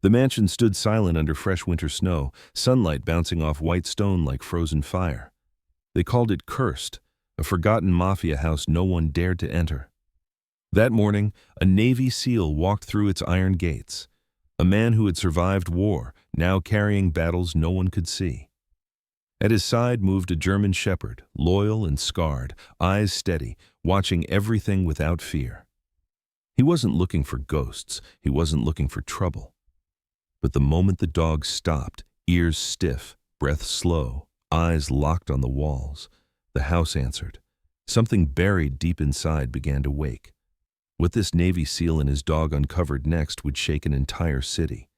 The mansion stood silent under fresh winter snow, sunlight bouncing off white stone like frozen fire. They called it cursed, a forgotten mafia house no one dared to enter. That morning, a Navy SEAL walked through its iron gates. A man who had survived war, now carrying battles no one could see. At his side moved a German shepherd, loyal and scarred, eyes steady, watching everything without fear. He wasn't looking for ghosts, he wasn't looking for trouble. But the moment the dog stopped, ears stiff, breath slow, eyes locked on the walls, the house answered. Something buried deep inside began to wake. What this Navy SEAL and his dog uncovered next would shake an entire city.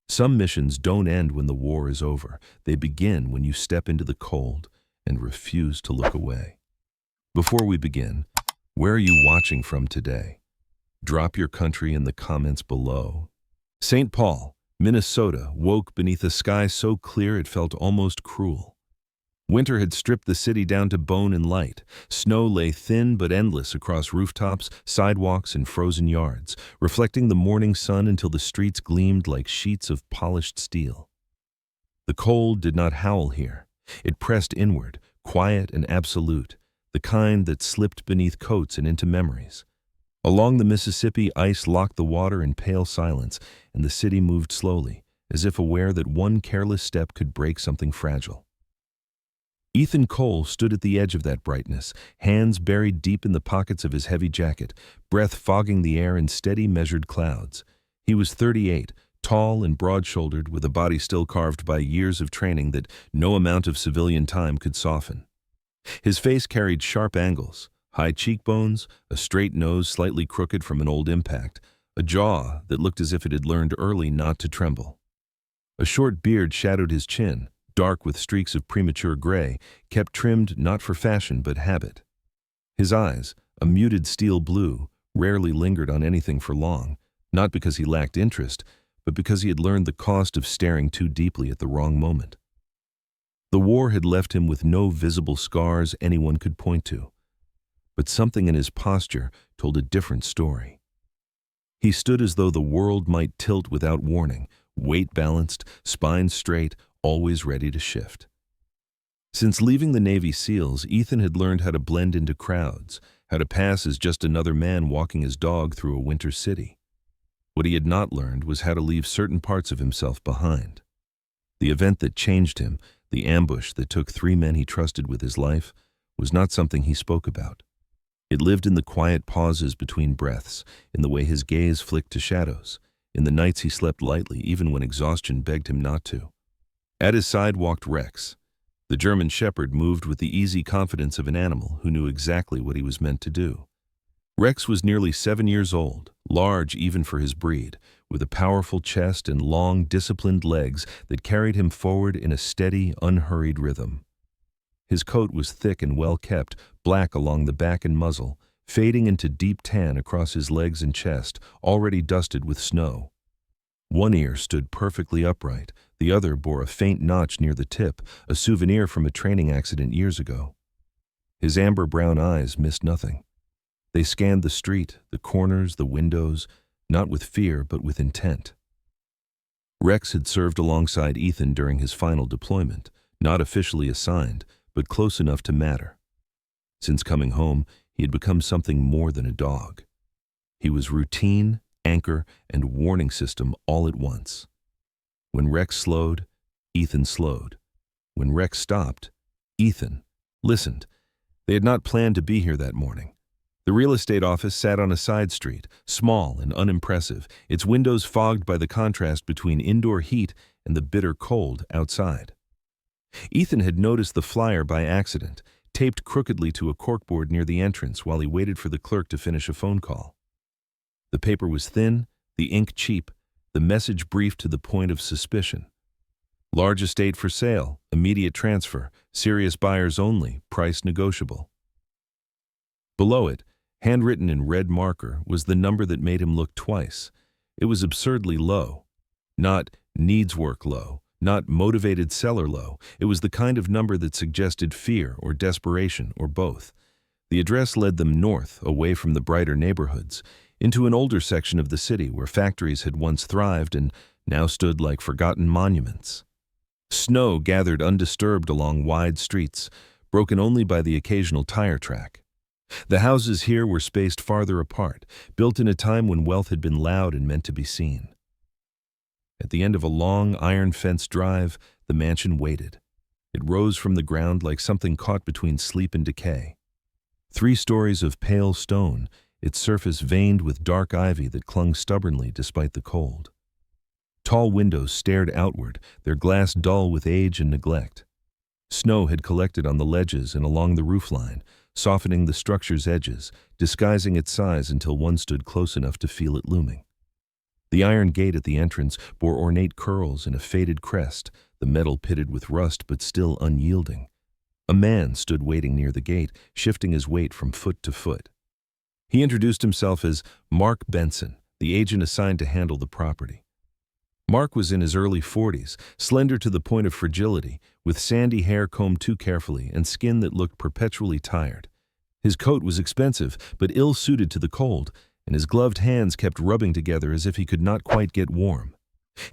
Some missions don't end when the war is over. They begin when you step into the cold and refuse to look away. Before we begin, where are you watching from today? Drop your country in the comments below. St. Paul, Minnesota, woke beneath a sky so clear it felt almost cruel. Winter had stripped the city down to bone and light. Snow lay thin but endless across rooftops, sidewalks, and frozen yards, reflecting the morning sun until the streets gleamed like sheets of polished steel. The cold did not howl here. It pressed inward, quiet and absolute, the kind that slipped beneath coats and into memories. Along the Mississippi, ice locked the water in pale silence, and the city moved slowly, as if aware that one careless step could break something fragile. Ethan Cole stood at the edge of that brightness, hands buried deep in the pockets of his heavy jacket, breath fogging the air in steady, measured clouds. He was 38, tall and broad-shouldered, with a body still carved by years of training that no amount of civilian time could soften. His face carried sharp angles, high cheekbones, a straight nose slightly crooked from an old impact, a jaw that looked as if it had learned early not to tremble. A short beard shadowed his chin, dark with streaks of premature gray, kept trimmed not for fashion but habit. His eyes, a muted steel blue, rarely lingered on anything for long, not because he lacked interest, but because he had learned the cost of staring too deeply at the wrong moment. The war had left him with no visible scars anyone could point to. But something in his posture told a different story. He stood as though the world might tilt without warning, weight balanced, spine straight, always ready to shift. Since leaving the Navy SEALs, Ethan had learned how to blend into crowds, how to pass as just another man walking his dog through a winter city. What he had not learned was how to leave certain parts of himself behind. The event that changed him, the ambush that took 3 men he trusted with his life, was not something he spoke about. It lived in the quiet pauses between breaths, in the way his gaze flicked to shadows, in the nights he slept lightly even when exhaustion begged him not to. At his side walked Rex. The German shepherd moved with the easy confidence of an animal who knew exactly what he was meant to do. Rex was nearly 7 years old, large even for his breed, with a powerful chest and long, disciplined legs that carried him forward in a steady, unhurried rhythm. His coat was thick and well-kept, black along the back and muzzle, fading into deep tan across his legs and chest, already dusted with snow. One ear stood perfectly upright, the other bore a faint notch near the tip, a souvenir from a training accident years ago. His amber-brown eyes missed nothing. They scanned the street, the corners, the windows, not with fear but with intent. Rex had served alongside Ethan during his final deployment, not officially assigned, but close enough to matter. Since coming home, he had become something more than a dog. He was routine, anchor, and warning system all at once. When Rex slowed, Ethan slowed. When Rex stopped, Ethan listened. They had not planned to be here that morning. The real estate office sat on a side street, small and unimpressive, its windows fogged by the contrast between indoor heat and the bitter cold outside. Ethan had noticed the flyer by accident, taped crookedly to a corkboard near the entrance while he waited for the clerk to finish a phone call. The paper was thin, the ink cheap, the message brief to the point of suspicion. Large estate for sale, immediate transfer, serious buyers only, price negotiable. Below it, handwritten in red marker, was the number that made him look twice. It was absurdly low. Not needs work low, not motivated seller low. It was the kind of number that suggested fear or desperation or both. The address led them north, away from the brighter neighborhoods, into an older section of the city where factories had once thrived and now stood like forgotten monuments. Snow gathered undisturbed along wide streets, broken only by the occasional tire track. The houses here were spaced farther apart, built in a time when wealth had been loud and meant to be seen. At the end of a long, iron-fenced drive, the mansion waited. It rose from the ground like something caught between sleep and decay. 3 stories of pale stone, its surface veined with dark ivy that clung stubbornly despite the cold. Tall windows stared outward, their glass dull with age and neglect. Snow had collected on the ledges and along the roofline, softening the structure's edges, disguising its size until one stood close enough to feel it looming. The iron gate at the entrance bore ornate curls and a faded crest, the metal pitted with rust but still unyielding. A man stood waiting near the gate, shifting his weight from foot to foot. He introduced himself as Mark Benson, the agent assigned to handle the property. Mark was in his early 40s, slender to the point of fragility, with sandy hair combed too carefully and skin that looked perpetually tired. His coat was expensive, but ill-suited to the cold, and his gloved hands kept rubbing together as if he could not quite get warm.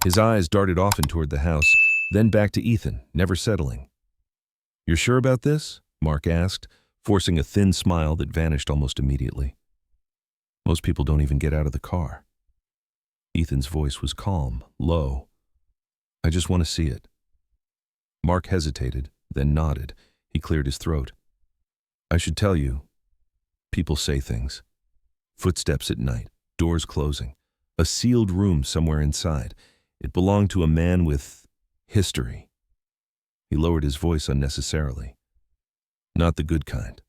His eyes darted often toward the house, then back to Ethan, never settling. "You're sure about this?" Mark asked, forcing a thin smile that vanished almost immediately. "Most people don't even get out of the car." Ethan's voice was calm, low. "I just want to see it." Mark hesitated, then nodded. He cleared his throat. "I should tell you, people say things. Footsteps at night, doors closing, a sealed room somewhere inside. It belonged to a man with history." He lowered his voice unnecessarily. "Not the good kind."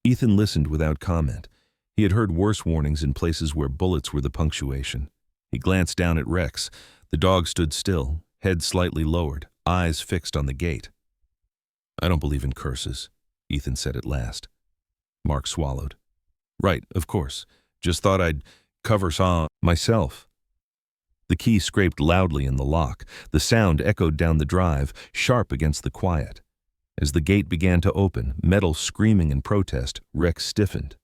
Ethan listened without comment. He had heard worse warnings in places where bullets were the punctuation. He glanced down at Rex. The dog stood still, head slightly lowered, eyes fixed on the gate. "I don't believe in curses," Ethan said at last. Mark swallowed. "Right, of course. Just thought I'd cover saw myself." The key scraped loudly in the lock. The sound echoed down the drive, sharp against the quiet. As the gate began to open, metal screaming in protest, Rex stiffened.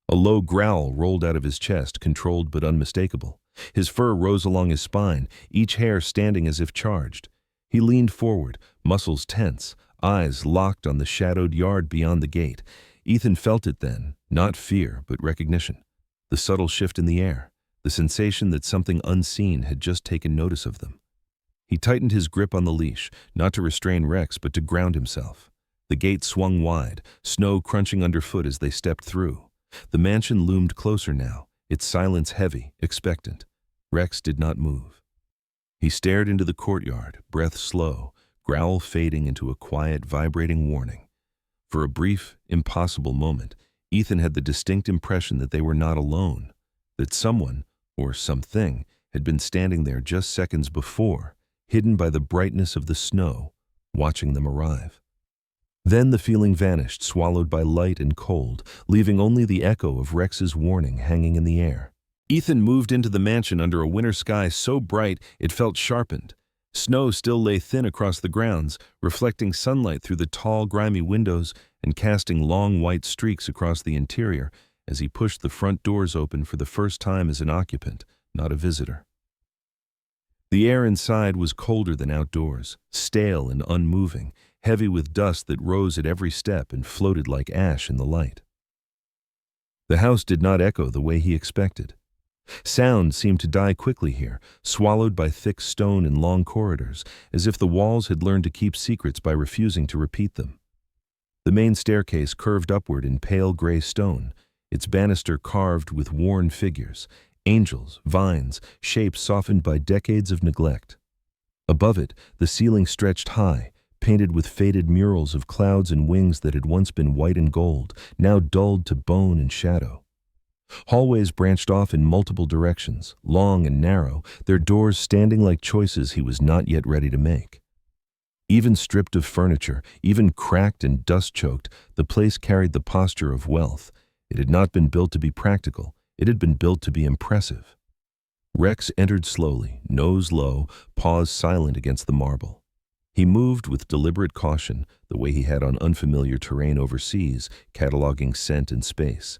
A low growl rolled out of his chest, controlled but unmistakable. His fur rose along his spine, each hair standing as if charged. He leaned forward, muscles tense, eyes locked on the shadowed yard beyond the gate. Ethan felt it then, not fear, but recognition. The subtle shift in the air, the sensation that something unseen had just taken notice of them. He tightened his grip on the leash, not to restrain Rex, but to ground himself. The gate swung wide, snow crunching underfoot as they stepped through. The mansion loomed closer now, its silence heavy, expectant. Rex did not move. He stared into the courtyard, breath slow, growl fading into a quiet, vibrating warning. For a brief, impossible moment, Ethan had the distinct impression that they were not alone, that someone, or something, had been standing there just seconds before, hidden by the brightness of the snow, watching them arrive. Then the feeling vanished, swallowed by light and cold, leaving only the echo of Rex's warning hanging in the air. Ethan moved into the mansion under a winter sky so bright it felt sharpened. Snow still lay thin across the grounds, reflecting sunlight through the tall, grimy windows and casting long white streaks across the interior as he pushed the front doors open for the first time as an occupant, not a visitor. The air inside was colder than outdoors, stale and unmoving, heavy with dust that rose at every step and floated like ash in the light. The house did not echo the way he expected. Sound seemed to die quickly here, swallowed by thick stone and long corridors, as if the walls had learned to keep secrets by refusing to repeat them. The main staircase curved upward in pale gray stone, its banister carved with worn figures, angels, vines, shapes softened by decades of neglect. Above it, the ceiling stretched high, painted with faded murals of clouds and wings that had once been white and gold, now dulled to bone and shadow. Hallways branched off in multiple directions, long and narrow, their doors standing like choices he was not yet ready to make. Even stripped of furniture, even cracked and dust-choked, the place carried the posture of wealth. It had not been built to be practical, it had been built to be impressive. Rex entered slowly, nose low, paws silent against the marble. He moved with deliberate caution, the way he had on unfamiliar terrain overseas, cataloging scent and space.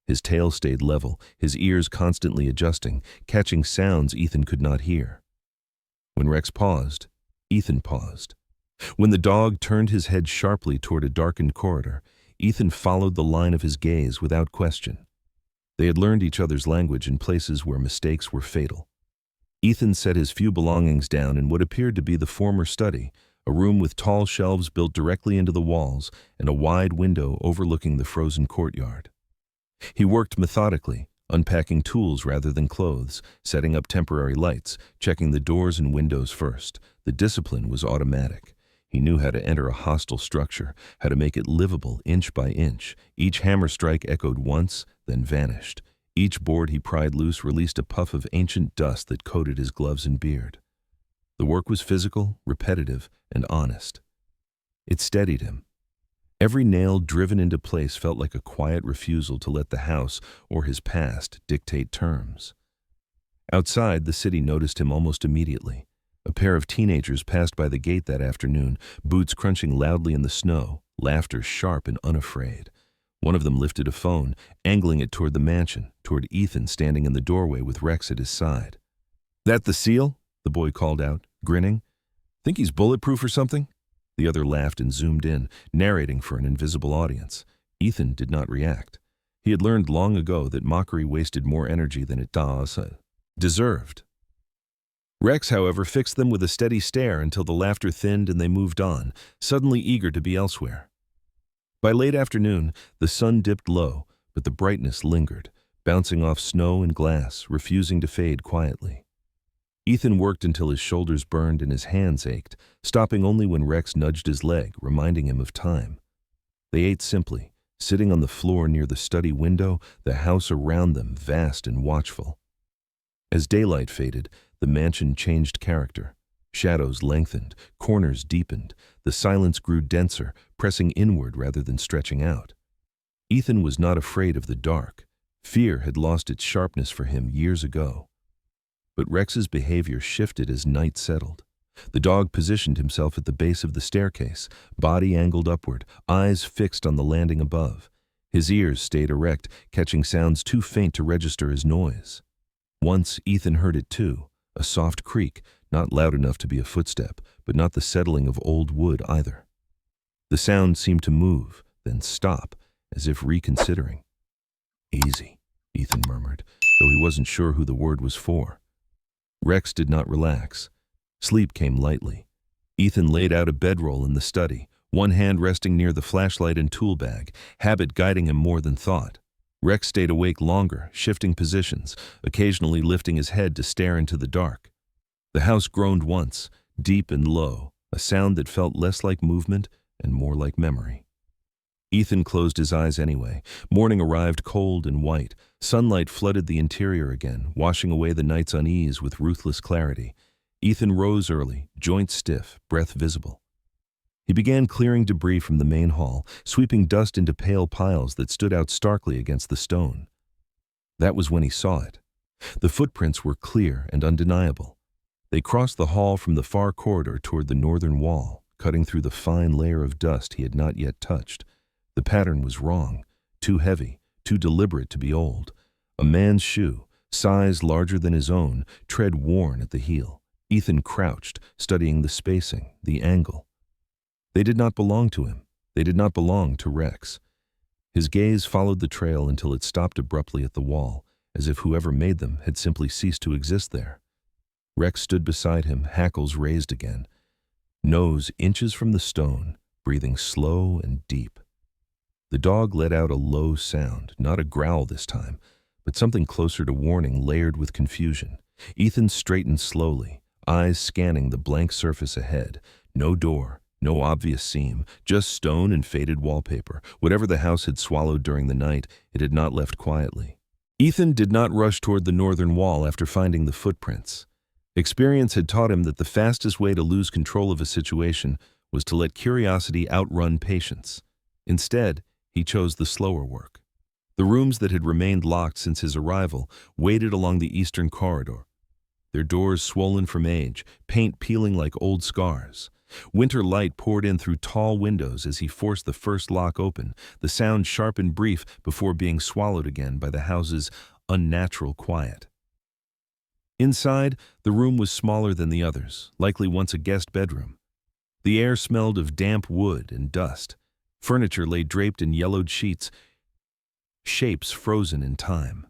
His tail stayed level, his ears constantly adjusting, catching sounds Ethan could not hear. When Rex paused, Ethan paused. When the dog turned his head sharply toward a darkened corridor, Ethan followed the line of his gaze without question. They had learned each other's language in places where mistakes were fatal. Ethan set his few belongings down in what appeared to be the former study, a room with tall shelves built directly into the walls and a wide window overlooking the frozen courtyard. He worked methodically, unpacking tools rather than clothes, setting up temporary lights, checking the doors and windows first. The discipline was automatic. He knew how to enter a hostile structure, how to make it livable inch by inch. Each hammer strike echoed once, then vanished. Each board he pried loose released a puff of ancient dust that coated his gloves and beard. The work was physical, repetitive, and honest. It steadied him. Every nail driven into place felt like a quiet refusal to let the house or his past dictate terms. Outside, the city noticed him almost immediately. A pair of teenagers passed by the gate that afternoon, boots crunching loudly in the snow, laughter sharp and unafraid. One of them lifted a phone, angling it toward the mansion, toward Ethan standing in the doorway with Rex at his side. "That the seal?" the boy called out, grinning. "Think he's bulletproof or something?" The other laughed and zoomed in, narrating for an invisible audience. Ethan did not react. He had learned long ago that mockery wasted more energy than it deserved. Rex, however, fixed them with a steady stare until the laughter thinned and they moved on, suddenly eager to be elsewhere. By late afternoon, the sun dipped low, but the brightness lingered, bouncing off snow and glass, refusing to fade quietly. Ethan worked until his shoulders burned and his hands ached, stopping only when Rex nudged his leg, reminding him of time. They ate simply, sitting on the floor near the study window, the house around them vast and watchful. As daylight faded, the mansion changed character. Shadows lengthened, corners deepened, the silence grew denser, pressing inward rather than stretching out. Ethan was not afraid of the dark. Fear had lost its sharpness for him years ago. But Rex's behavior shifted as night settled. The dog positioned himself at the base of the staircase, body angled upward, eyes fixed on the landing above. His ears stayed erect, catching sounds too faint to register as noise. Once Ethan heard it too, a soft creak, not loud enough to be a footstep, but not the settling of old wood either. The sound seemed to move, then stop, as if reconsidering. "Easy," Ethan murmured, though he wasn't sure who the word was for. Rex did not relax. Sleep came lightly. Ethan laid out a bedroll in the study, one hand resting near the flashlight and tool bag, habit guiding him more than thought. Rex stayed awake longer, shifting positions, occasionally lifting his head to stare into the dark. The house groaned once, deep and low, a sound that felt less like movement and more like memory. Ethan closed his eyes anyway. Morning arrived cold and white. Sunlight flooded the interior again, washing away the night's unease with ruthless clarity. Ethan rose early, joints stiff, breath visible. He began clearing debris from the main hall, sweeping dust into pale piles that stood out starkly against the stone. That was when he saw it. The footprints were clear and undeniable. They crossed the hall from the far corridor toward the northern wall, cutting through the fine layer of dust he had not yet touched. The pattern was wrong, too heavy, too deliberate to be old. A man's shoe, size larger than his own, tread worn at the heel. Ethan crouched, studying the spacing, the angle. They did not belong to him. They did not belong to Rex. His gaze followed the trail until it stopped abruptly at the wall, as if whoever made them had simply ceased to exist there. Rex stood beside him, hackles raised again, nose inches from the stone, breathing slow and deep. The dog let out a low sound, not a growl this time, but something closer to warning layered with confusion. Ethan straightened slowly, eyes scanning the blank surface ahead. No door, no obvious seam, just stone and faded wallpaper. Whatever the house had swallowed during the night, it had not left quietly. Ethan did not rush toward the northern wall after finding the footprints. Experience had taught him that the fastest way to lose control of a situation was to let curiosity outrun patience. Instead, he chose the slower work. The rooms that had remained locked since his arrival waited along the eastern corridor, their doors swollen from age, paint peeling like old scars. Winter light poured in through tall windows as he forced the first lock open, the sound sharp and brief before being swallowed again by the house's unnatural quiet. Inside, the room was smaller than the others, likely once a guest bedroom. The air smelled of damp wood and dust. Furniture lay draped in yellowed sheets, shapes frozen in time.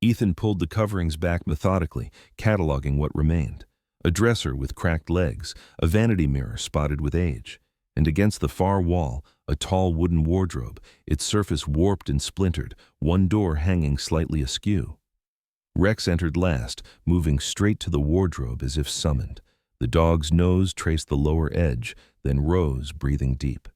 Ethan pulled the coverings back methodically, cataloging what remained. A dresser with cracked legs, a vanity mirror spotted with age, and against the far wall, a tall wooden wardrobe, its surface warped and splintered, one door hanging slightly askew. Rex entered last, moving straight to the wardrobe as if summoned. The dog's nose traced the lower edge, then rose, breathing deep.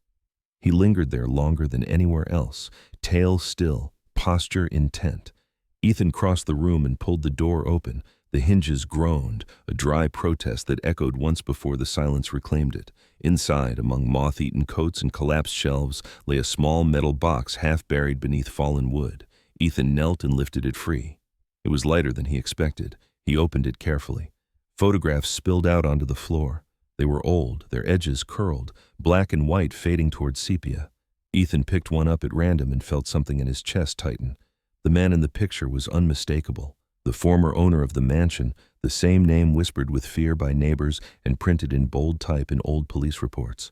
He lingered there longer than anywhere else, tail still, posture intent. Ethan crossed the room and pulled the door open. The hinges groaned, a dry protest that echoed once before the silence reclaimed it. Inside, among moth-eaten coats and collapsed shelves, lay a small metal box half buried beneath fallen wood. Ethan knelt and lifted it free. It was lighter than he expected. He opened it carefully. Photographs spilled out onto the floor. They were old, their edges curled, black and white fading toward sepia. Ethan picked one up at random and felt something in his chest tighten. The man in the picture was unmistakable. The former owner of the mansion, the same name whispered with fear by neighbors and printed in bold type in old police reports.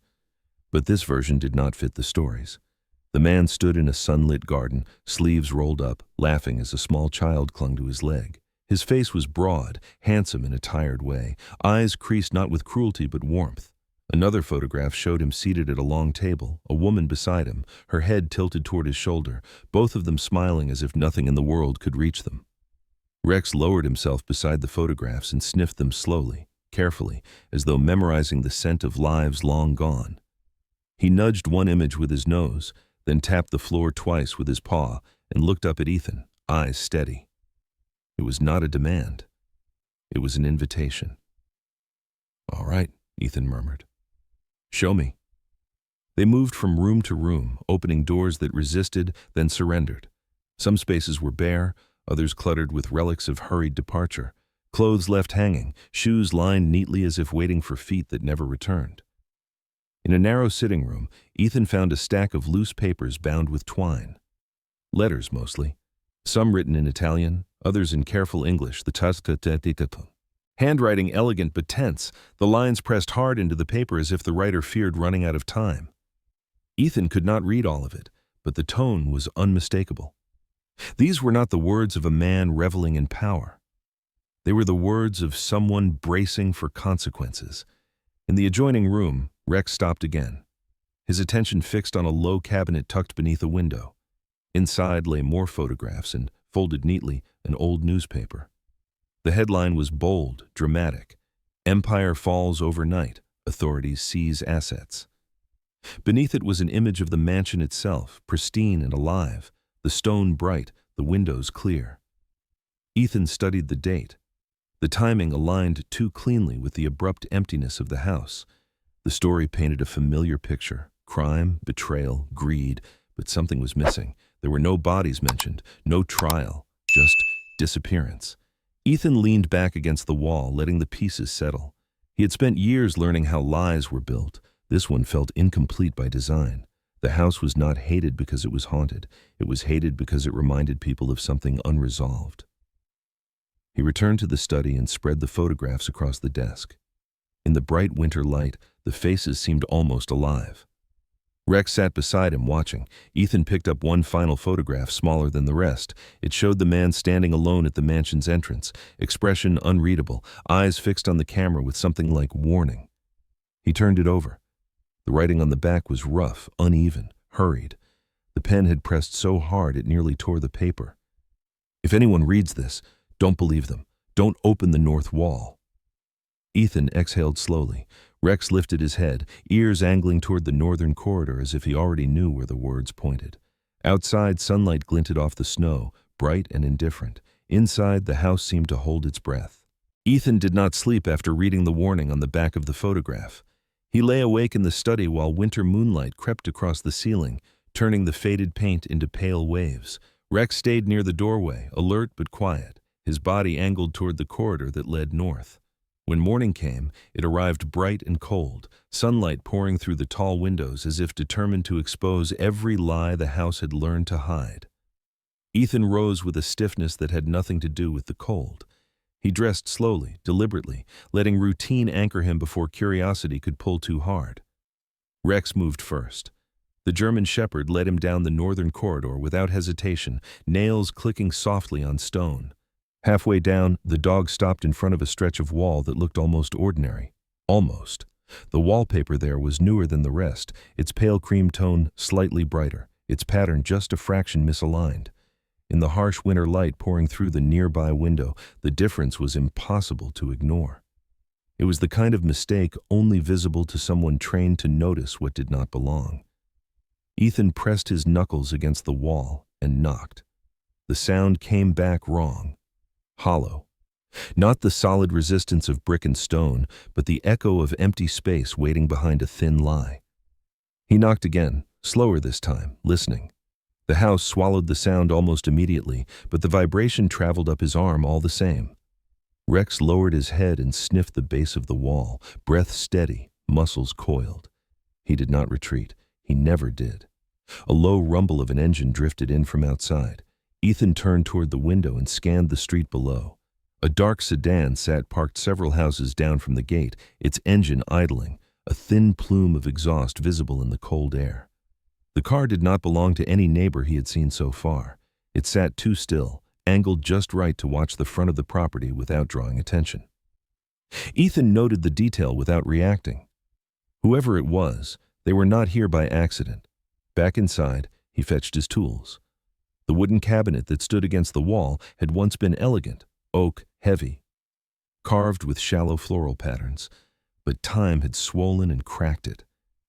But this version did not fit the stories. The man stood in a sunlit garden, sleeves rolled up, laughing as a small child clung to his leg. His face was broad, handsome in a tired way, eyes creased not with cruelty but warmth. Another photograph showed him seated at a long table, a woman beside him, her head tilted toward his shoulder, both of them smiling as if nothing in the world could reach them. Rex lowered himself beside the photographs and sniffed them slowly, carefully, as though memorizing the scent of lives long gone. He nudged one image with his nose, then tapped the floor twice with his paw and looked up at Ethan, eyes steady. It was not a demand. It was an invitation. "All right," Ethan murmured. "Show me." They moved from room to room, opening doors that resisted, then surrendered. Some spaces were bare, others cluttered with relics of hurried departure, clothes left hanging, shoes lined neatly as if waiting for feet that never returned. In a narrow sitting room, Ethan found a stack of loose papers bound with twine. Letters mostly, some written in Italian, others in careful English, the handwriting elegant but tense, the lines pressed hard into the paper as if the writer feared running out of time. Ethan could not read all of it, but the tone was unmistakable. These were not the words of a man reveling in power. They were the words of someone bracing for consequences. In the adjoining room, Rex stopped again, his attention fixed on a low cabinet tucked beneath a window. Inside lay more photographs and, folded neatly, an old newspaper. The headline was bold, dramatic. "Empire falls overnight. Authorities seize assets." Beneath it was an image of the mansion itself, pristine and alive, the stone bright, the windows clear. Ethan studied the date. The timing aligned too cleanly with the abrupt emptiness of the house. The story painted a familiar picture: crime, betrayal, greed, but something was missing. There were no bodies mentioned, no trial, just disappearance. Ethan leaned back against the wall, letting the pieces settle. He had spent years learning how lies were built. This one felt incomplete by design. The house was not hated because it was haunted. It was hated because it reminded people of something unresolved. He returned to the study and spread the photographs across the desk. In the bright winter light, the faces seemed almost alive. Rex sat beside him, watching. Ethan picked up one final photograph, smaller than the rest. It showed the man standing alone at the mansion's entrance, expression unreadable, eyes fixed on the camera with something like warning. He turned it over. The writing on the back was rough, uneven, hurried. The pen had pressed so hard it nearly tore the paper. "If anyone reads this, don't believe them. Don't open the north wall." Ethan exhaled slowly. Rex lifted his head, ears angling toward the northern corridor as if he already knew where the words pointed. Outside, sunlight glinted off the snow, bright and indifferent. Inside, the house seemed to hold its breath. Ethan did not sleep after reading the warning on the back of the photograph. He lay awake in the study while winter moonlight crept across the ceiling, turning the faded paint into pale waves. Rex stayed near the doorway, alert but quiet, his body angled toward the corridor that led north. When morning came, it arrived bright and cold, sunlight pouring through the tall windows as if determined to expose every lie the house had learned to hide. Ethan rose with a stiffness that had nothing to do with the cold. He dressed slowly, deliberately, letting routine anchor him before curiosity could pull too hard. Rex moved first. The German shepherd led him down the northern corridor without hesitation, nails clicking softly on stone. Halfway down, the dog stopped in front of a stretch of wall that looked almost ordinary. Almost. The wallpaper there was newer than the rest, its pale cream tone slightly brighter, its pattern just a fraction misaligned. In the harsh winter light pouring through the nearby window, the difference was impossible to ignore. It was the kind of mistake only visible to someone trained to notice what did not belong. Ethan pressed his knuckles against the wall and knocked. The sound came back wrong, hollow. Not the solid resistance of brick and stone, but the echo of empty space waiting behind a thin lie. He knocked again, slower this time, listening. The house swallowed the sound almost immediately, but the vibration traveled up his arm all the same. Rex lowered his head and sniffed the base of the wall, breath steady, muscles coiled. He did not retreat. He never did. A low rumble of an engine drifted in from outside. Ethan turned toward the window and scanned the street below. A dark sedan sat parked several houses down from the gate, its engine idling, a thin plume of exhaust visible in the cold air. The car did not belong to any neighbor he had seen so far. It sat too still, angled just right to watch the front of the property without drawing attention. Ethan noted the detail without reacting. Whoever it was, they were not here by accident. Back inside, he fetched his tools. The wooden cabinet that stood against the wall had once been elegant, oak, heavy, carved with shallow floral patterns, but time had swollen and cracked it.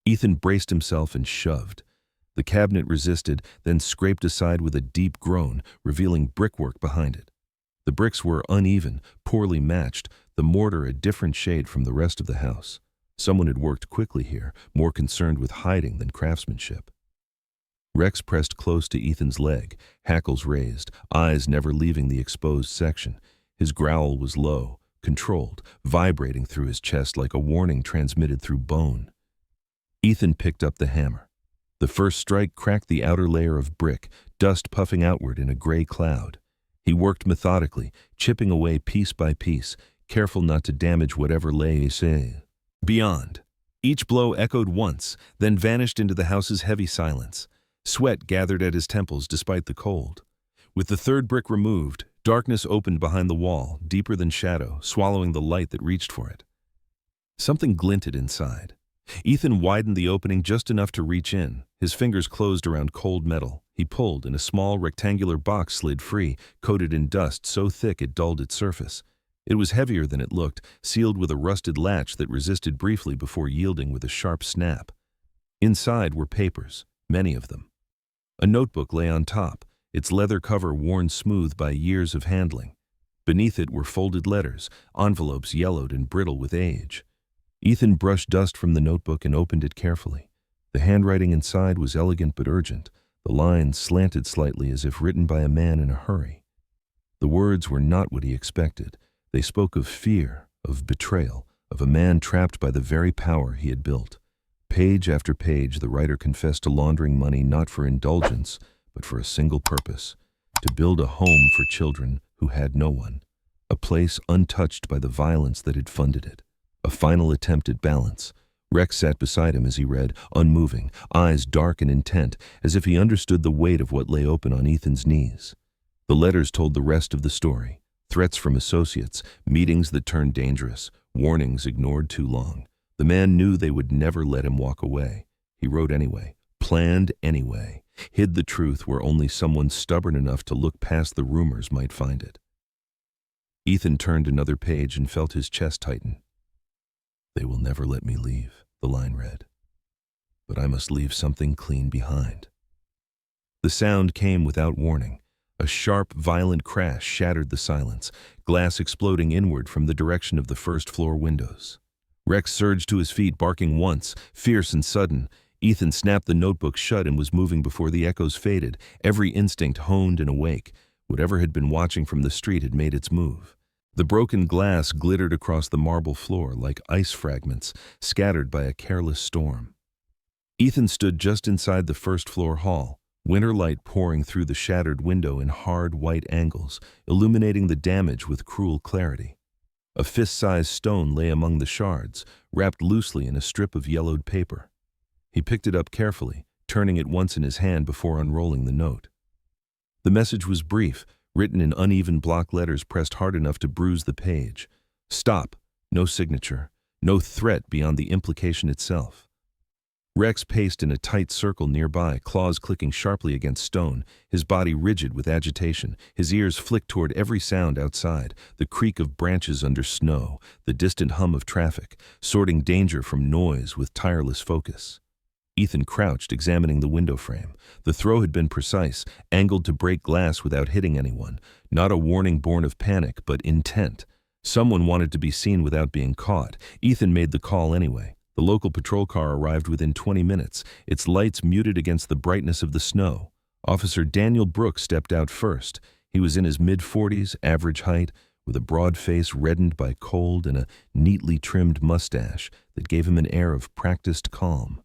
Ethan braced himself and shoved. The cabinet resisted, then scraped aside with a deep groan, revealing brickwork behind it. The bricks were uneven, poorly matched, the mortar a different shade from the rest of the house. Someone had worked quickly here, more concerned with hiding than craftsmanship. Rex pressed close to Ethan's leg, hackles raised, eyes never leaving the exposed section. His growl was low, controlled, vibrating through his chest like a warning transmitted through bone. Ethan picked up the hammer. The first strike cracked the outer layer of brick, dust puffing outward in a gray cloud. He worked methodically, chipping away piece by piece, careful not to damage whatever lay beyond. Each blow echoed once, then vanished into the house's heavy silence. Sweat gathered at his temples despite the cold. With the third brick removed, darkness opened behind the wall, deeper than shadow, swallowing the light that reached for it. Something glinted inside. Ethan widened the opening just enough to reach in. His fingers closed around cold metal. He pulled, and a small rectangular box slid free, coated in dust so thick it dulled its surface. It was heavier than it looked, sealed with a rusted latch that resisted briefly before yielding with a sharp snap. Inside were papers, many of them. A notebook lay on top, its leather cover worn smooth by years of handling. Beneath it were folded letters, envelopes yellowed and brittle with age. Ethan brushed dust from the notebook and opened it carefully. The handwriting inside was elegant but urgent. The lines slanted slightly as if written by a man in a hurry. The words were not what he expected. They spoke of fear, of betrayal, of a man trapped by the very power he had built. Page after page, the writer confessed to laundering money not for indulgence, but for a single purpose: to build a home for children who had no one, a place untouched by the violence that had funded it. A final attempt at balance. Rex sat beside him as he read, unmoving, eyes dark and intent, as if he understood the weight of what lay open on Ethan's knees. The letters told the rest of the story. Threats from associates, meetings that turned dangerous, warnings ignored too long. The man knew they would never let him walk away. He wrote anyway, planned anyway, hid the truth where only someone stubborn enough to look past the rumors might find it. Ethan turned another page and felt his chest tighten. "They will never let me leave," the line read. "But I must leave something clean behind." The sound came without warning. A sharp, violent crash shattered the silence, glass exploding inward from the direction of the first-floor windows. Rex surged to his feet, barking once, fierce and sudden. Ethan snapped the notebook shut and was moving before the echoes faded, every instinct honed and awake. Whatever had been watching from the street had made its move. The broken glass glittered across the marble floor like ice fragments scattered by a careless storm. Ethan stood just inside the first-floor hall, winter light pouring through the shattered window in hard white angles, illuminating the damage with cruel clarity. A fist-sized stone lay among the shards, wrapped loosely in a strip of yellowed paper. He picked it up carefully, turning it once in his hand before unrolling the note. The message was brief, written in uneven block letters pressed hard enough to bruise the page. Stop. No signature. No threat beyond the implication itself. Rex paced in a tight circle nearby, claws clicking sharply against stone, his body rigid with agitation. His ears flicked toward every sound outside, the creak of branches under snow, the distant hum of traffic, sorting danger from noise with tireless focus. Ethan crouched, examining the window frame. The throw had been precise, angled to break glass without hitting anyone. Not a warning born of panic, but intent. Someone wanted to be seen without being caught. Ethan made the call anyway. The local patrol car arrived within 20 minutes, its lights muted against the brightness of the snow. Officer Daniel Brooks stepped out first. He was in his mid-40s, average height, with a broad face reddened by cold and a neatly trimmed mustache that gave him an air of practiced calm.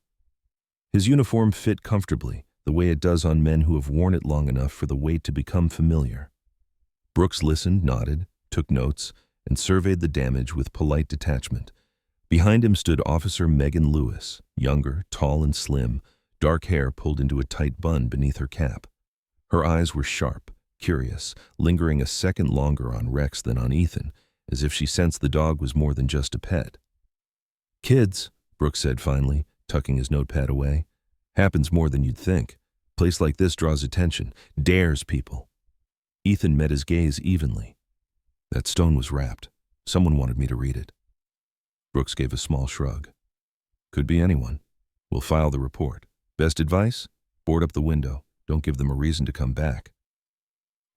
His uniform fit comfortably, the way it does on men who have worn it long enough for the weight to become familiar. Brooks listened, nodded, took notes, and surveyed the damage with polite detachment. Behind him stood Officer Megan Lewis, younger, tall and slim, dark hair pulled into a tight bun beneath her cap. Her eyes were sharp, curious, lingering a second longer on Rex than on Ethan, as if she sensed the dog was more than just a pet. "Kids," Brooks said finally, tucking his notepad away. "Happens more than you'd think. Place like this draws attention, dares people." Ethan met his gaze evenly. "That stone was wrapped. Someone wanted me to read it." Brooks gave a small shrug. "Could be anyone. We'll file the report. Best advice? Board up the window. Don't give them a reason to come back."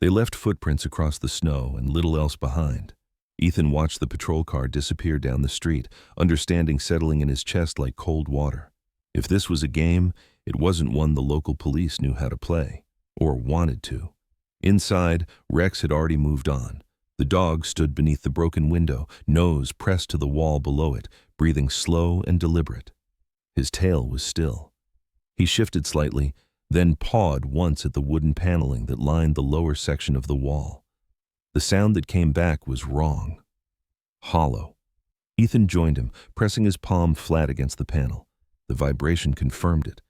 They left footprints across the snow and little else behind. Ethan watched the patrol car disappear down the street, understanding settling in his chest like cold water. If this was a game, it wasn't one the local police knew how to play, or wanted to. Inside, Rex had already moved on. The dog stood beneath the broken window, nose pressed to the wall below it, breathing slow and deliberate. His tail was still. He shifted slightly, then pawed once at the wooden paneling that lined the lower section of the wall. The sound that came back was wrong. Hollow. Ethan joined him, pressing his palm flat against the panel. The vibration confirmed it.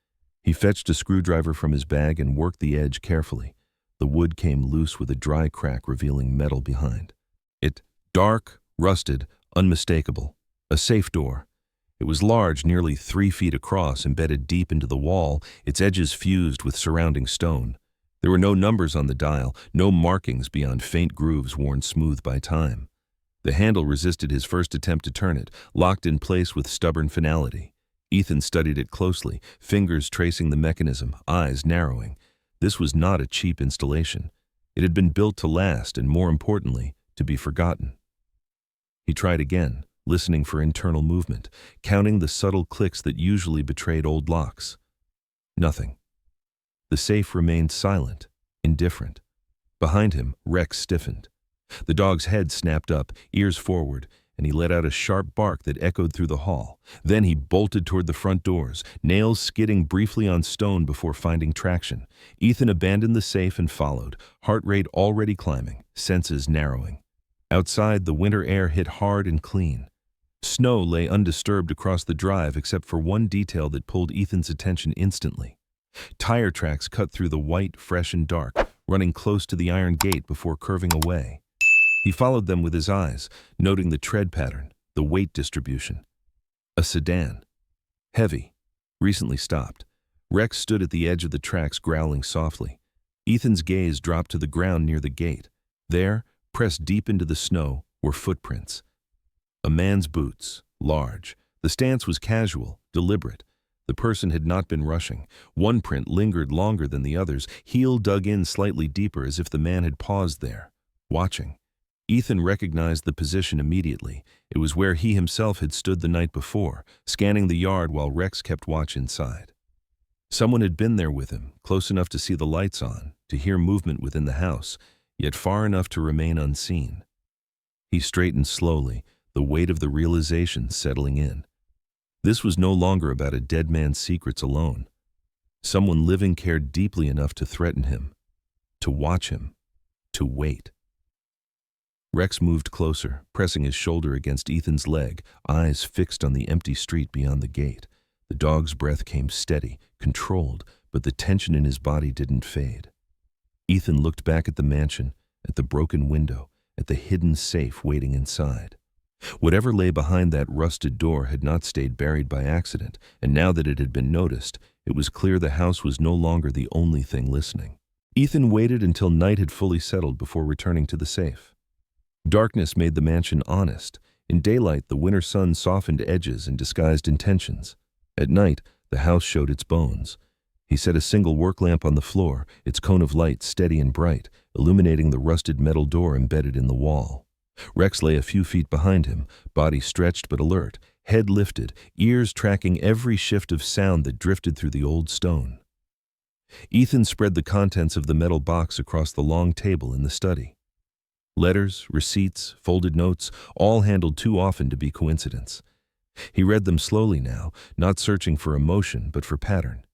He fetched a screwdriver from his bag and worked the edge carefully. The wood came loose with a dry crack revealing metal behind. It, dark, rusted, unmistakable. A safe door. It was large, nearly 3 feet across, embedded deep into the wall, its edges fused with surrounding stone. There were no numbers on the dial, no markings beyond faint grooves worn smooth by time. The handle resisted his first attempt to turn it, locked in place with stubborn finality. Ethan studied it closely, fingers tracing the mechanism, eyes narrowing. This was not a cheap installation. It had been built to last and, more importantly, to be forgotten. He tried again, listening for internal movement, counting the subtle clicks that usually betrayed old locks. Nothing. The safe remained silent, indifferent. Behind him, Rex stiffened. The dog's head snapped up, ears forward, and he let out a sharp bark that echoed through the hall. Then he bolted toward the front doors, nails skidding briefly on stone before finding traction. Ethan abandoned the safe and followed, heart rate already climbing, senses narrowing. Outside, the winter air hit hard and clean. Snow lay undisturbed across the drive except for one detail that pulled Ethan's attention instantly. Tire tracks cut through the white, fresh and dark, running close to the iron gate before curving away. He followed them with his eyes, noting the tread pattern, the weight distribution. A sedan. Heavy. Recently stopped. Rex stood at the edge of the tracks, growling softly. Ethan's gaze dropped to the ground near the gate. There, pressed deep into the snow, were footprints. A man's boots, large. The stance was casual, deliberate. The person had not been rushing. One print lingered longer than the others, heel dug in slightly deeper as if the man had paused there, watching. Ethan recognized the position immediately. It was where he himself had stood the night before, scanning the yard while Rex kept watch inside. Someone had been there with him, close enough to see the lights on, to hear movement within the house, yet far enough to remain unseen. He straightened slowly, the weight of the realization settling in. This was no longer about a dead man's secrets alone. Someone living cared deeply enough to threaten him, to watch him, to wait. Rex moved closer, pressing his shoulder against Ethan's leg, eyes fixed on the empty street beyond the gate. The dog's breath came steady, controlled, but the tension in his body didn't fade. Ethan looked back at the mansion, at the broken window, at the hidden safe waiting inside. Whatever lay behind that rusted door had not stayed buried by accident, and now that it had been noticed, it was clear the house was no longer the only thing listening. Ethan waited until night had fully settled before returning to the safe. Darkness made the mansion honest. In daylight, the winter sun softened edges and disguised intentions. At night, the house showed its bones. He set a single work lamp on the floor, its cone of light steady and bright, illuminating the rusted metal door embedded in the wall. Rex lay a few feet behind him, body stretched but alert, head lifted, ears tracking every shift of sound that drifted through the old stone. Ethan spread the contents of the metal box across the long table in the study. Letters, receipts, folded notes, all handled too often to be coincidence. He read them slowly now, not searching for emotion but for pattern.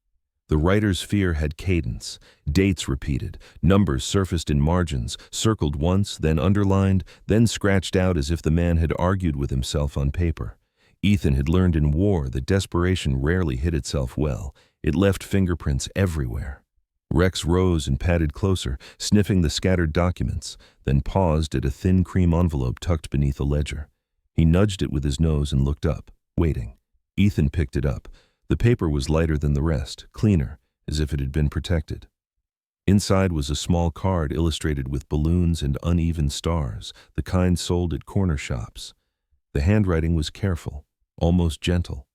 The writer's fear had cadence, dates repeated, numbers surfaced in margins, circled once, then underlined, then scratched out as if the man had argued with himself on paper. Ethan had learned in war that desperation rarely hid itself well. It left fingerprints everywhere. Rex rose and padded closer, sniffing the scattered documents, then paused at a thin cream envelope tucked beneath a ledger. He nudged it with his nose and looked up, waiting. Ethan picked it up. The paper was lighter than the rest, cleaner, as if it had been protected. Inside was a small card illustrated with balloons and uneven stars, the kind sold at corner shops. The handwriting was careful, almost gentle.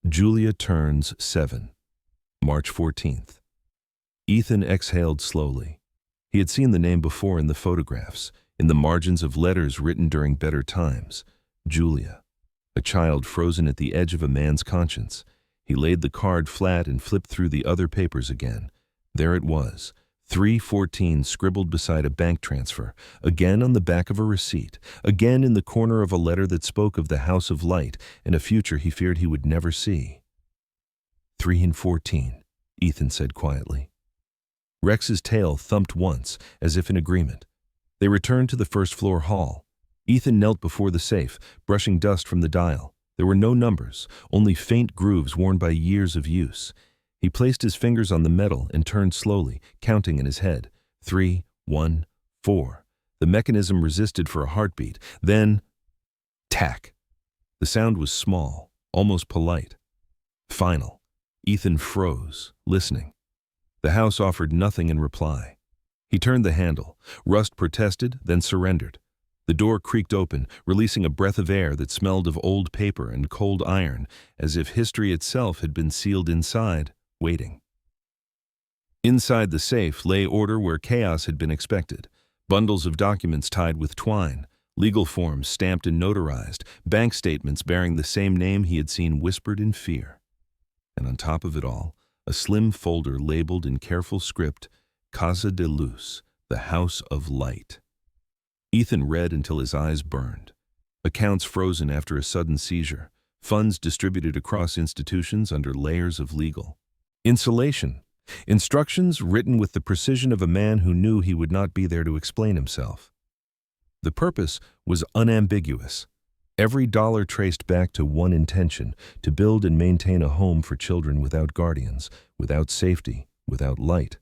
Julia turns 7. March 14th. Ethan exhaled slowly. He had seen the name before in the photographs, in the margins of letters written during better times. Julia, a child frozen at the edge of a man's conscience. He laid the card flat and flipped through the other papers again. There it was, 314 scribbled beside a bank transfer, again on the back of a receipt, again in the corner of a letter that spoke of the House of Light and a future he feared he would never see. 314, Ethan said quietly. Rex's tail thumped once, as if in agreement. They returned to the first-floor hall. Ethan knelt before the safe, brushing dust from the dial. There were no numbers, only faint grooves worn by years of use. He placed his fingers on the metal and turned slowly, counting in his head. 3, 1, 4. The mechanism resisted for a heartbeat. Then, tack. The sound was small, almost polite. Final. Ethan froze, listening. The house offered nothing in reply. He turned the handle. Rust protested, then surrendered. The door creaked open, releasing a breath of air that smelled of old paper and cold iron, as if history itself had been sealed inside, waiting. Inside the safe lay order where chaos had been expected. Bundles of documents tied with twine, legal forms stamped and notarized, bank statements bearing the same name he had seen whispered in fear. And on top of it all, a slim folder labeled in careful script, Casa de Luz, the House of Light. Ethan read until his eyes burned. Accounts frozen after a sudden seizure. Funds distributed across institutions under layers of legal. Insulation. Instructions written with the precision of a man who knew he would not be there to explain himself. The purpose was unambiguous. Every dollar traced back to one intention, to build and maintain a home for children without guardians, without safety, without light.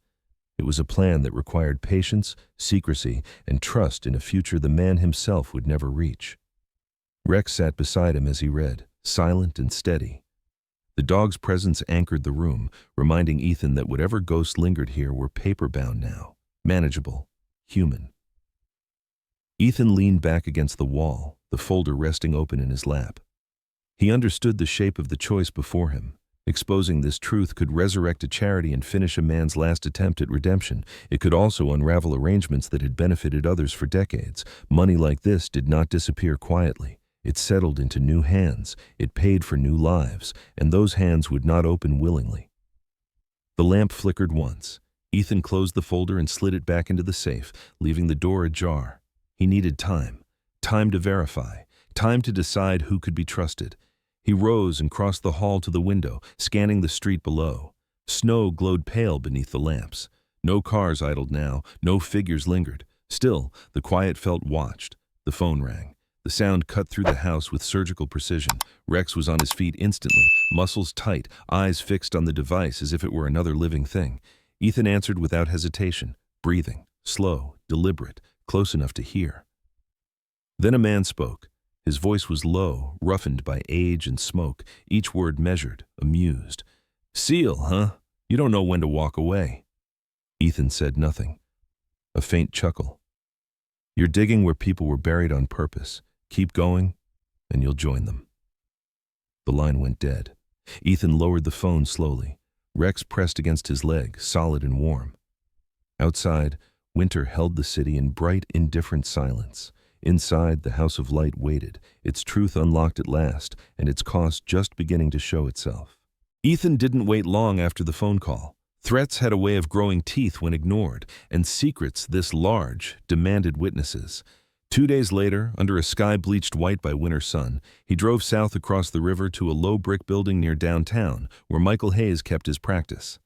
It was a plan that required patience, secrecy, and trust in a future the man himself would never reach. Rex sat beside him as he read, silent and steady. The dog's presence anchored the room, reminding Ethan that whatever ghosts lingered here were paper-bound now, manageable, human. Ethan leaned back against the wall, the folder resting open in his lap. He understood the shape of the choice before him. Exposing this truth could resurrect a charity and finish a man's last attempt at redemption. It could also unravel arrangements that had benefited others for decades. Money like this did not disappear quietly. It settled into new hands. It paid for new lives, and those hands would not open willingly. The lamp flickered once. Ethan closed the folder and slid it back into the safe, leaving the door ajar. He needed time. Time to verify. Time to decide who could be trusted. He rose and crossed the hall to the window, scanning the street below. Snow glowed pale beneath the lamps. No cars idled now, no figures lingered. Still, the quiet felt watched. The phone rang. The sound cut through the house with surgical precision. Rex was on his feet instantly, muscles tight, eyes fixed on the device as if it were another living thing. Ethan answered without hesitation, breathing, slow, deliberate, close enough to hear. Then a man spoke. His voice was low, roughened by age and smoke, each word measured, amused. "Seal, huh? You don't know when to walk away." Ethan said nothing. A faint chuckle. "You're digging where people were buried on purpose. Keep going, and you'll join them." The line went dead. Ethan lowered the phone slowly. Rex pressed against his leg, solid and warm. Outside, winter held the city in bright, indifferent silence. Inside, the House of Light waited, its truth unlocked at last, and its cost just beginning to show itself. Ethan didn't wait long after the phone call. Threats had a way of growing teeth when ignored, and secrets this large demanded witnesses. 2 days later, under a sky bleached white by winter sun, he drove south across the river to a low brick building near downtown, where Michael Hayes kept his practice.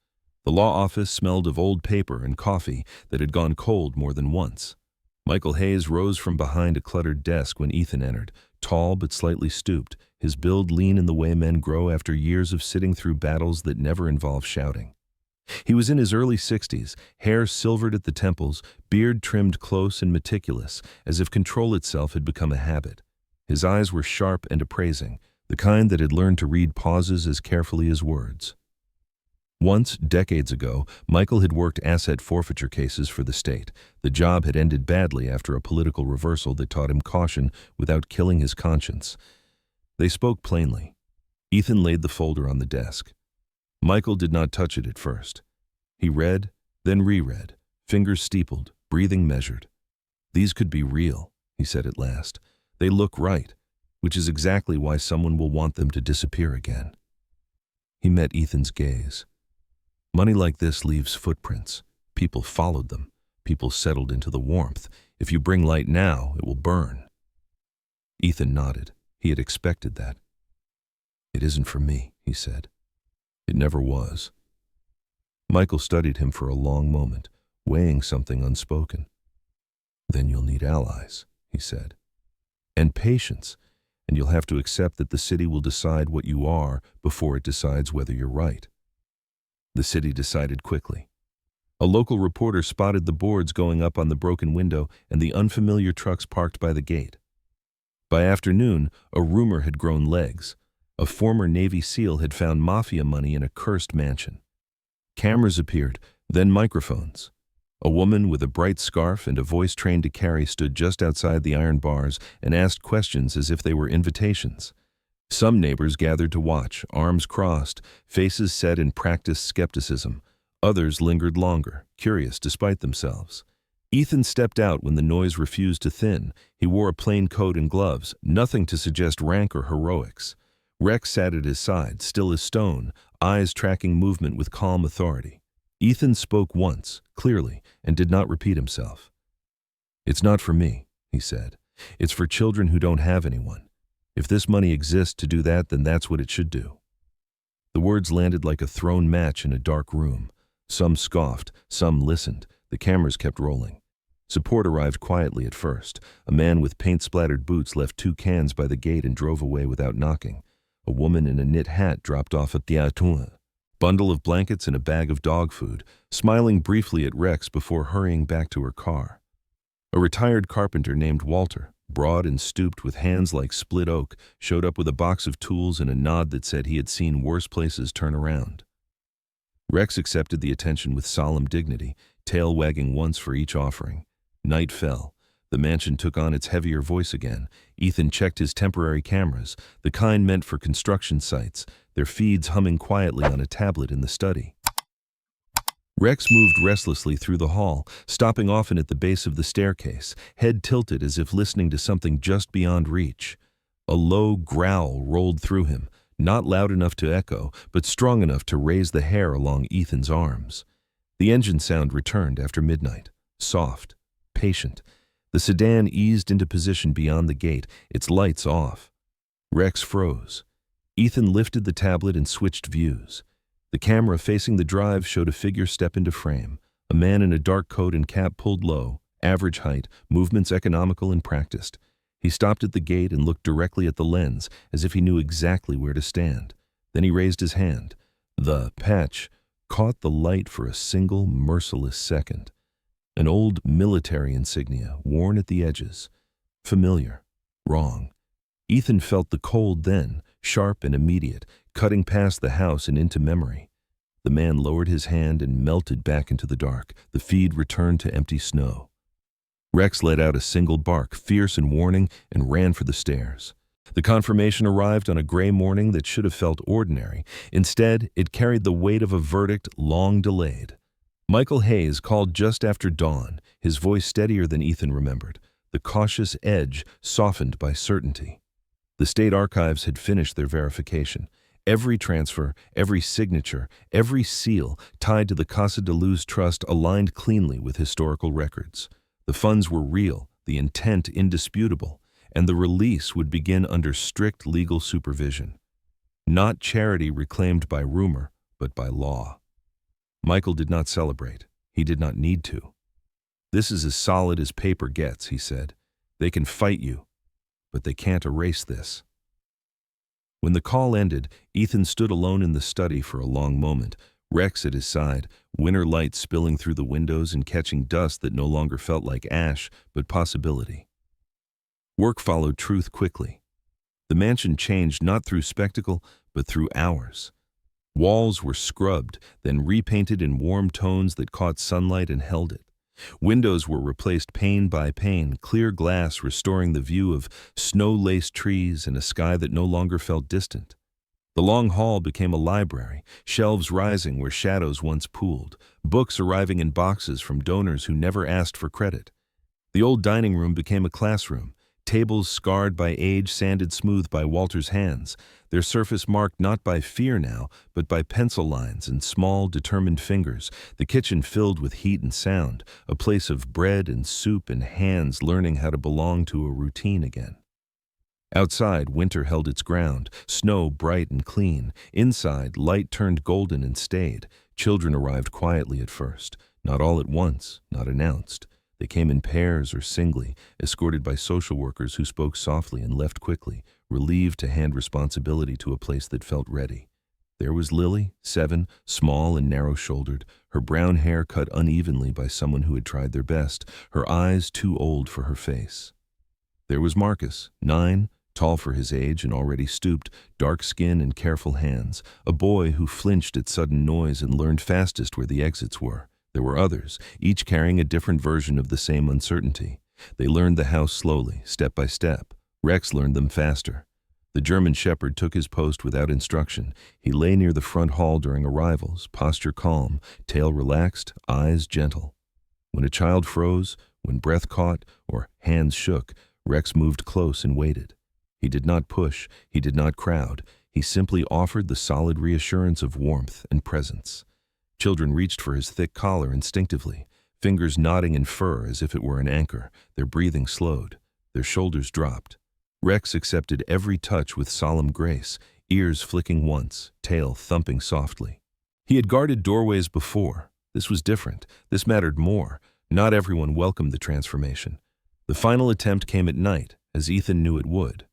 The law office smelled of old paper and coffee that had gone cold more than once. Michael Hayes rose from behind a cluttered desk when Ethan entered, tall but slightly stooped, his build lean in the way men grow after years of sitting through battles that never involve shouting. He was in his early 60s, hair silvered at the temples, beard trimmed close and meticulous, as if control itself had become a habit. His eyes were sharp and appraising, the kind that had learned to read pauses as carefully as words. Once, decades ago, Michael had worked asset forfeiture cases for the state. The job had ended badly after a political reversal that taught him caution without killing his conscience. They spoke plainly. Ethan laid the folder on the desk. Michael did not touch it at first. He read, then reread, fingers steepled, breathing measured. "These could be real," he said at last. "They look right, which is exactly why someone will want them to disappear again." He met Ethan's gaze. "Money like this leaves footprints. People followed them. People settled into the warmth. If you bring light now, it will burn." Ethan nodded. He had expected that. "It isn't for me," he said. "It never was." Michael studied him for a long moment, weighing something unspoken. "Then you'll need allies," he said. "And patience, and you'll have to accept that the city will decide what you are before it decides whether you're right." The city decided quickly. A local reporter spotted the boards going up on the broken window and the unfamiliar trucks parked by the gate. By afternoon, a rumor had grown legs. A former Navy SEAL had found Mafia money in a cursed mansion. Cameras appeared, then microphones. A woman with a bright scarf and a voice trained to carry stood just outside the iron bars and asked questions as if they were invitations. Some neighbors gathered to watch, arms crossed, faces set in practiced skepticism. Others lingered longer, curious despite themselves. Ethan stepped out when the noise refused to thin. He wore a plain coat and gloves, nothing to suggest rank or heroics. Rex sat at his side, still as stone, eyes tracking movement with calm authority. Ethan spoke once, clearly, and did not repeat himself. "It's not for me," he said. "It's for children who don't have anyone. If this money exists to do that, then that's what it should do." The words landed like a thrown match in a dark room. Some scoffed, some listened. The cameras kept rolling. Support arrived quietly at first. A man with paint-splattered boots left 2 cans by the gate and drove away without knocking. A woman in a knit hat dropped off at the Atun, bundle of blankets and a bag of dog food, smiling briefly at Rex before hurrying back to her car. A retired carpenter named Walter, broad and stooped with hands like split oak, showed up with a box of tools and a nod that said he had seen worse places turn around. Rex accepted the attention with solemn dignity, tail wagging once for each offering. Night fell. The mansion took on its heavier voice again. Ethan checked his temporary cameras, the kind meant for construction sites, their feeds humming quietly on a tablet in the study. Rex moved restlessly through the hall, stopping often at the base of the staircase, head tilted as if listening to something just beyond reach. A low growl rolled through him, not loud enough to echo, but strong enough to raise the hair along Ethan's arms. The engine sound returned after midnight, soft, patient. The sedan eased into position beyond the gate, its lights off. Rex froze. Ethan lifted the tablet and switched views. The camera facing the drive showed a figure step into frame. A man in a dark coat and cap pulled low, average height, movements economical and practiced. He stopped at the gate and looked directly at the lens, as if he knew exactly where to stand. Then he raised his hand. The patch caught the light for a single, merciless second. An old military insignia, worn at the edges. Familiar. Wrong. Ethan felt the cold then, sharp and immediate, cutting past the house and into memory. The man lowered his hand and melted back into the dark. The feed returned to empty snow. Rex let out a single bark, fierce and warning, and ran for the stairs. The confirmation arrived on a gray morning that should have felt ordinary. Instead, it carried the weight of a verdict long delayed. Michael Hayes called just after dawn, his voice steadier than Ethan remembered, the cautious edge softened by certainty. The state archives had finished their verification. Every transfer, every signature, every seal tied to the Casa de Luz Trust aligned cleanly with historical records. The funds were real, the intent indisputable, and the release would begin under strict legal supervision. Not charity reclaimed by rumor, but by law. Michael did not celebrate. He did not need to. "This is as solid as paper gets," he said. "They can fight you, but they can't erase this." When the call ended, Ethan stood alone in the study for a long moment, Rex at his side, winter light spilling through the windows and catching dust that no longer felt like ash, but possibility. Work followed truth quickly. The mansion changed not through spectacle, but through hours. Walls were scrubbed, then repainted in warm tones that caught sunlight and held it. Windows were replaced pane by pane, clear glass restoring the view of snow-laced trees and a sky that no longer felt distant. The long hall became a library, shelves rising where shadows once pooled, books arriving in boxes from donors who never asked for credit. The old dining room became a classroom, tables scarred by age sanded smooth by Walter's hands, their surface marked not by fear now, but by pencil lines and small, determined fingers, the kitchen filled with heat and sound, a place of bread and soup and hands learning how to belong to a routine again. Outside, winter held its ground, snow bright and clean. Inside, light turned golden and stayed. Children arrived quietly at first, not all at once, not announced. They came in pairs or singly, escorted by social workers who spoke softly and left quickly, relieved to hand responsibility to a place that felt ready. There was Lily, 7, small and narrow-shouldered, her brown hair cut unevenly by someone who had tried their best, her eyes too old for her face. There was Marcus, 9, tall for his age and already stooped, dark skin and careful hands, a boy who flinched at sudden noise and learned fastest where the exits were. There were others, each carrying a different version of the same uncertainty. They learned the house slowly, step by step. Rex learned them faster. The German shepherd took his post without instruction. He lay near the front hall during arrivals, posture calm, tail relaxed, eyes gentle. When a child froze, when breath caught, or hands shook, Rex moved close and waited. He did not push, he did not crowd. He simply offered the solid reassurance of warmth and presence. Children reached for his thick collar instinctively, fingers knotting in fur as if it were an anchor. Their breathing slowed. Their shoulders dropped. Rex accepted every touch with solemn grace, ears flicking once, tail thumping softly. He had guarded doorways before. This was different. This mattered more. Not everyone welcomed the transformation. The final attempt came at night, as Ethan knew it would.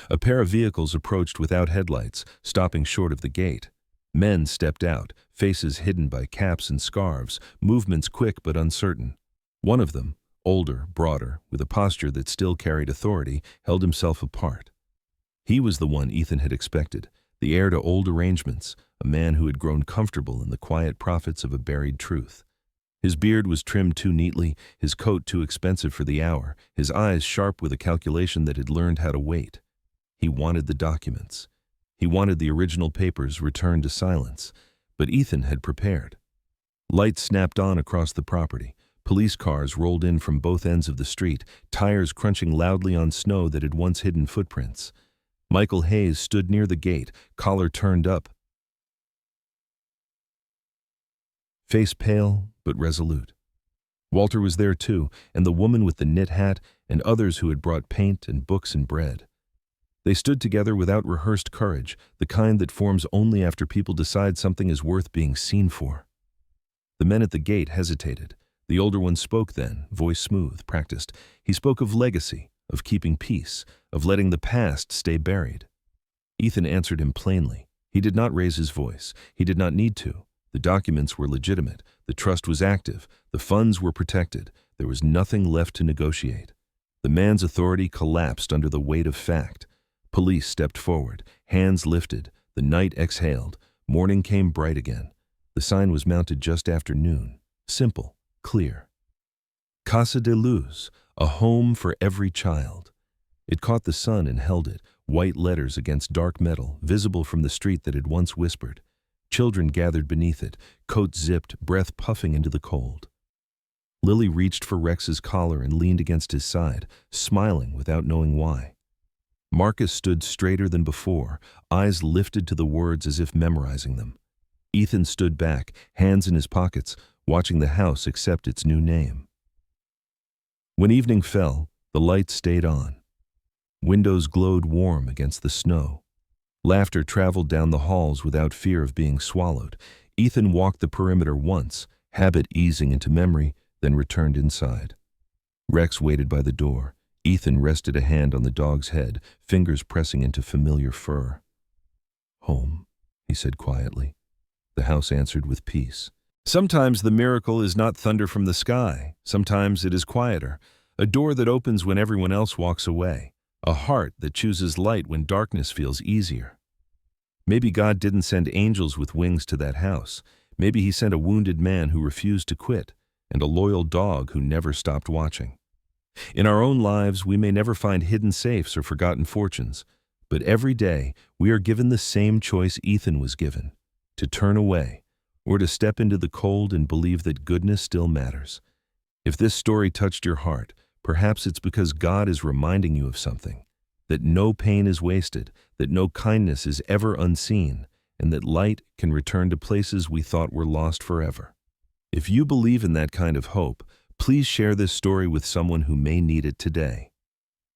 A pair of vehicles approached without headlights, stopping short of the gate. Men stepped out, faces hidden by caps and scarves, movements quick but uncertain. One of them, older, broader, with a posture that still carried authority, held himself apart. He was the one Ethan had expected, the heir to old arrangements, a man who had grown comfortable in the quiet profits of a buried truth. His beard was trimmed too neatly, his coat too expensive for the hour, his eyes sharp with a calculation that had learned how to wait. He wanted the documents. He wanted the original papers returned to silence, but Ethan had prepared. Lights snapped on across the property. Police cars rolled in from both ends of the street, tires crunching loudly on snow that had once hidden footprints. Michael Hayes stood near the gate, collar turned up, face pale but resolute. Walter was there too, and the woman with the knit hat, and others who had brought paint and books and bread. They stood together without rehearsed courage, the kind that forms only after people decide something is worth being seen for. The men at the gate hesitated. The older one spoke then, voice smooth, practiced. He spoke of legacy, of keeping peace, of letting the past stay buried. Ethan answered him plainly. He did not raise his voice. He did not need to. The documents were legitimate. The trust was active. The funds were protected. There was nothing left to negotiate. The man's authority collapsed under the weight of fact. Police stepped forward, hands lifted. The night exhaled. Morning came bright again. The sign was mounted just after noon. Simple, clear. Casa de Luz, a home for every child. It caught the sun and held it, white letters against dark metal, visible from the street that had once whispered. Children gathered beneath it, coats zipped, breath puffing into the cold. Lily reached for Rex's collar and leaned against his side, smiling without knowing why. Marcus stood straighter than before, eyes lifted to the words as if memorizing them. Ethan stood back, hands in his pockets, watching the house accept its new name. When evening fell, the lights stayed on. Windows glowed warm against the snow. Laughter traveled down the halls without fear of being swallowed. Ethan walked the perimeter once, habit easing into memory, then returned inside. Rex waited by the door. Ethan rested a hand on the dog's head, fingers pressing into familiar fur. "Home," he said quietly. The house answered with peace. Sometimes the miracle is not thunder from the sky. Sometimes it is quieter. A door that opens when everyone else walks away. A heart that chooses light when darkness feels easier. Maybe God didn't send angels with wings to that house. Maybe he sent a wounded man who refused to quit, and a loyal dog who never stopped watching. In our own lives, we may never find hidden safes or forgotten fortunes, but every day we are given the same choice Ethan was given, to turn away, or to step into the cold and believe that goodness still matters. If this story touched your heart, perhaps it's because God is reminding you of something, that no pain is wasted, that no kindness is ever unseen, and that light can return to places we thought were lost forever. If you believe in that kind of hope, please share this story with someone who may need it today.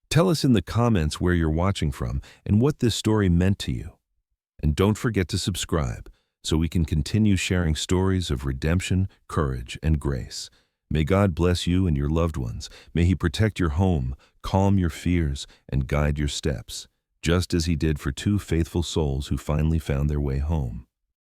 Tell us in the comments where you're watching from and what this story meant to you. And don't forget to subscribe so we can continue sharing stories of redemption, courage, and grace. May God bless you and your loved ones. May he protect your home, calm your fears, and guide your steps, just as he did for two faithful souls who finally found their way home.